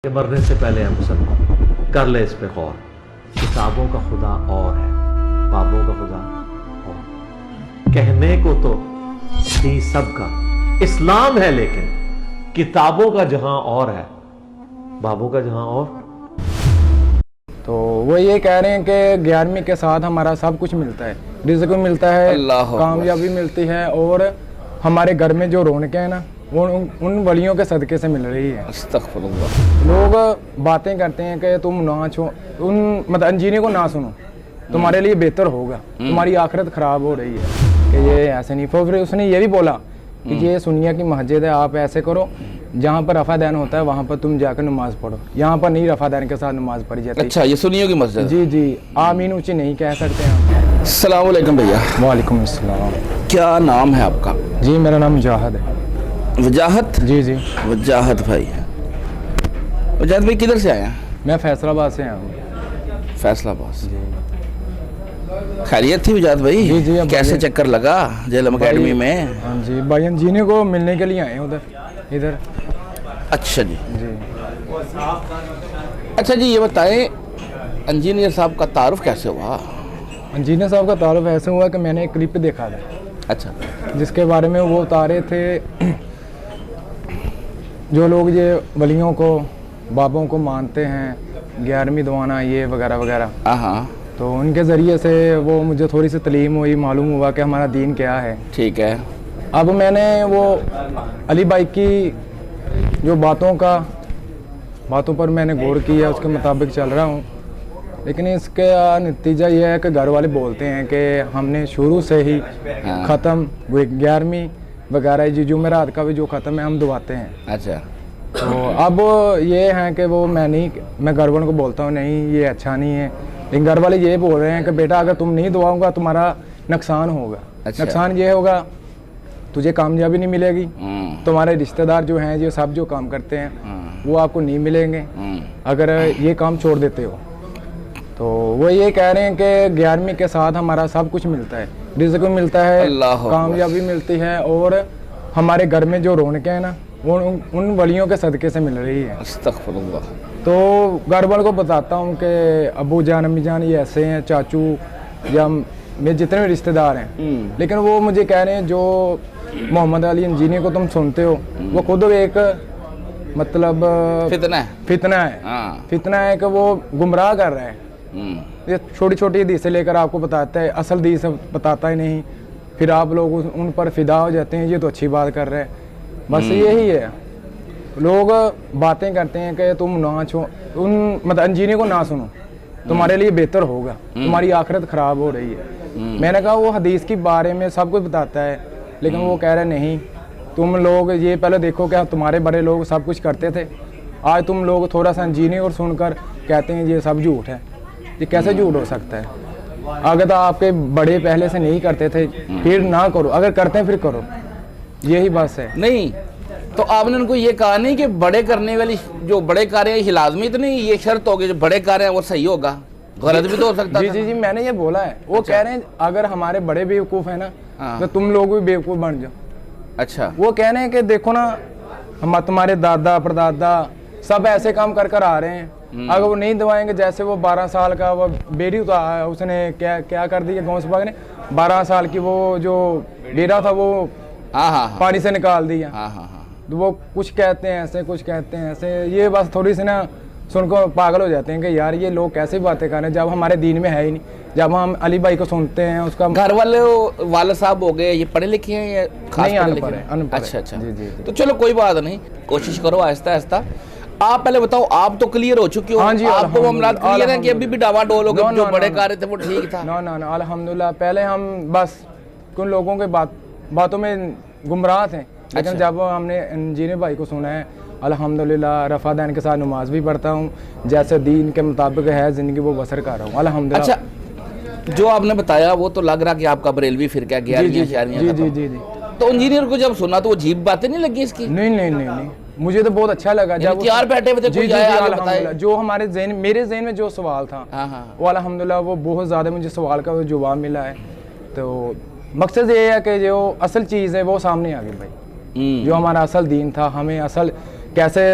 کہ مرنے سے پہلے ہے مسلمان، کر لے اس پہ غور۔ کتابوں کا خدا اور ہے، بابوں کا خدا اور۔ کہنے کو تو دین سب کا اسلام ہے، لیکن کتابوں کا جہاں اور ہے، بابوں کا جہاں اور۔ تو وہ یہ کہہ رہے ہیں کہ 11ویں کے ساتھ ہمارا سب کچھ ملتا ہے، رزق بھی ملتا ہے، کامیابی ملتی ہے، اور ہمارے گھر میں جو رونقیں ہیں نا وہ ان ولیوں کے صدقے سے مل رہی ہے۔ استغفر اللہ۔ لوگ باتیں کرتے ہیں کہ تم نہ مطلب انجینئر کو نہ سنو، تمہارے لیے بہتر ہوگا، تمہاری آخرت خراب ہو رہی ہے کہ یہ ایسے نہیں۔ پھر اس نے یہ بھی بولا کہ یہ سنیا کی مسجد ہے، آپ ایسے کرو جہاں پر رفع دین ہوتا ہے وہاں پر تم جا کر نماز پڑھو، یہاں پر نہیں رفع دین کے ساتھ نماز پڑھی جاتی۔ اچھا، یہ سنیوں کی مسجد؟ جی جی، آمین اونچی نہیں کہہ سکتے ہیں۔ السلام علیکم بھیا۔ وعلیکم السلام۔ کیا نام ہے آپ کا؟ جی میرا نام مجاہد ہے۔ وجاہت؟ جی جی، وجاہت بھائی۔ وجاہت بھائی کدھر سے آئے ہیں؟ میں فیصل آباد سے آیا ہوں۔ فیصل آباد سے۔ خیریت تھی وجاہت بھائی؟ جی جی۔ کیسے چکر لگا جہلم اکیڈمی میں؟ ہاں جی، بھائی انجینئر کو ملنے کے لیے آئے ہیں ادھر۔ اچھا جی جی اچھا جی، یہ بتائیں انجینئر صاحب کا تعارف کیسے ہوا؟ انجینئر صاحب کا تعارف ایسے ہوا کہ میں نے ایک کلپ دیکھا تھا اچھا، جس کے بارے میں وہ بتا رہے تھے جو لوگ یہ ولیوں کو بابوں کو مانتے ہیں، 11ویں دعانا یہ وغیرہ وغیرہ، ہاں تو ان کے ذریعے سے وہ مجھے تھوڑی سی تعلیم ہوئی، معلوم ہوا کہ ہمارا دین کیا ہے۔ ٹھیک ہے۔ اب میں نے وہ علی بھائی کی جو باتوں پر میں نے غور کیا، اس کے مطابق چل رہا ہوں، لیکن اس کا نتیجہ یہ ہے کہ گھر والے بولتے ہیں کہ ہم نے شروع سے ہی ختم 11ویں وغیرہ جی جمعرات کا بھی جو ختم ہے ہم دعاتے ہیں۔ اچھا، تو اب یہ ہیں کہ وہ میں گھر والوں کو بولتا ہوں نہیں یہ اچھا نہیں ہے، لیکن گھر والے یہ بول رہے ہیں کہ بیٹا اگر تم نہیں دعاؤں گا تمہارا نقصان ہوگا۔ نقصان یہ ہوگا تجھے کامیابی نہیں ملے گی، تمہارے رشتہ دار جو ہیں یہ سب جو کام کرتے ہیں وہ آپ کو نہیں ملیں گے اگر یہ کام چھوڑ دیتے ہو۔ تو وہ یہ کہہ رہے ہیں کہ 11ویں کے ساتھ ہمارا سب کچھ ملتا ہے، رزق بھی ملتا ہے، کامیابی ملتی ہے، اور ہمارے گھر میں جو رونقیں ہیں نا وہ ان ولیوں کے صدقے سے مل رہی ہے۔ استغفر اللہ۔ تو گھر والوں کو بتاتا ہوں کہ ابو جان امی جان یہ ایسے ہیں، چاچو یا میرے جتنے بھی رشتہ دار ہیں، لیکن وہ مجھے کہہ رہے ہیں جو محمد علی انجینئر کو تم سنتے ہو وہ خود ایک مطلب فتنہ ہے کہ وہ گمراہ کر رہا ہے، یہ چھوٹی چھوٹی حدیثیں لے کر آپ کو بتاتا ہے، اصل حدیث بتاتا ہی نہیں، پھر آپ لوگ ان پر فدا ہو جاتے ہیں، یہ تو اچھی بات کر رہے ہیں۔ بس یہی ہے، لوگ باتیں کرتے ہیں کہ تم مطلب انجینئر کو نہ سنو، تمہارے لیے بہتر ہوگا، تمہاری آخرت خراب ہو رہی ہے۔ میں نے کہا وہ حدیث کے بارے میں سب کچھ بتاتا ہے، لیکن وہ کہہ رہے نہیں، تم لوگ یہ پہلے دیکھو کہ تمہارے بڑے لوگ سب کچھ کرتے تھے، آج تم لوگ تھوڑا سا انجینئر سن کر کہتے ہیں یہ سب جھوٹ ہے۔ یہ کیسے جھوٹ ہو سکتا ہے؟ اگر تو آپ کے بڑے پہلے سے نہیں کرتے تھے پھر نہ کرو، اگر کرتے ہیں پھر کرو، یہی بات ہے۔ نہیں تو آپ نے ان کو یہ کہا نہیں کہ بڑے کرنے والی جو بڑے کار ہیں یہ لازمی تو نہیں، یہ شرط ہوگی جو بڑے کار ہیں وہ صحیح ہوگا، غلط بھی تو ہو سکتا ہے۔ جی جی، میں نے یہ بولا ہے، وہ کہہ رہے ہیں اگر ہمارے بڑے بیوقوف ہیں نا تو تم لوگ بھی بیوقوف بن جاؤ۔ اچھا، وہ کہہ رہے ہیں کہ دیکھو نا تمہارے دادا پردادا سب ایسے کام کر آ رہے ہیں، اگر وہ نہیں دعائیں گے، جیسے وہ 12 سال کا وہ بیڑی اس نے کیا کر دی گوس باغ نے، 12 سال کی وہ جو بیڑا تھا وہ پانی سے نکال دیا۔ وہ کچھ کہتے ہیں ایسے، کچھ کہتے ہیں ایسے، یہ بس تھوڑی سی نا سن کو پاگل ہو جاتے ہیں کہ یار یہ لوگ کیسے باتیں کر رہے ہیں جب ہمارے دین میں ہے ہی نہیں۔ جب ہم علی بھائی کو سنتے ہیں اس کا گھر والے والد صاحب ہو گئے یہ پڑھے لکھے ہیں یا نہیں؟ ان پڑھ ہیں۔ اچھا اچھا، تو چلو کوئی بات نہیں، کوشش کرو آہستہ آہستہ۔ آپ پہلے بتاؤ، آپ تو کلیئر ہو چکی ہو، آپ کو معاملات کلیئر ہیں کہ ابھی بھی ڈاوا ڈول ہو گئے جو بڑے کار رہے تھے وہ ٹھیک تھا؟ نہ الحمدللہ، پہلے ہم بس کن لوگوں کے باتوں میں گمراہ تھے، لیکن جب ہم نے انجینئر بھائی کو سنا ہے الحمدللہ، رفع دین کے ساتھ نماز بھی پڑھتا ہوں، جیسے دین کے مطابق ہے زندگی وہ بسر کر رہا ہوں الحمدللہ۔ اچھا، جو آپ نے بتایا وہ تو لگ رہا کہ آپ کا بریلوی فرقہ ہے، 11ویں شاریاں کا۔ جی جی جی، تو انجینئر کو جب سنا تو وہ عجیب باتیں نہیں لگی اس کی؟ نہیں، مجھے تو بہت اچھا لگا جب تیار بیٹھے ہوئے تھے، کوئی آیا الحمدللہ جو ہمارے میرے ذہن میں جو سوال تھا وہ الحمدللہ وہ بہت زیادہ مجھے سوال کا جواب ملا ہے۔ تو مقصد یہ ہے کہ جو اصل چیز ہے وہ سامنے آ گئی بھائی، جو ہمارا اصل دین تھا، ہمیں اصل کیسے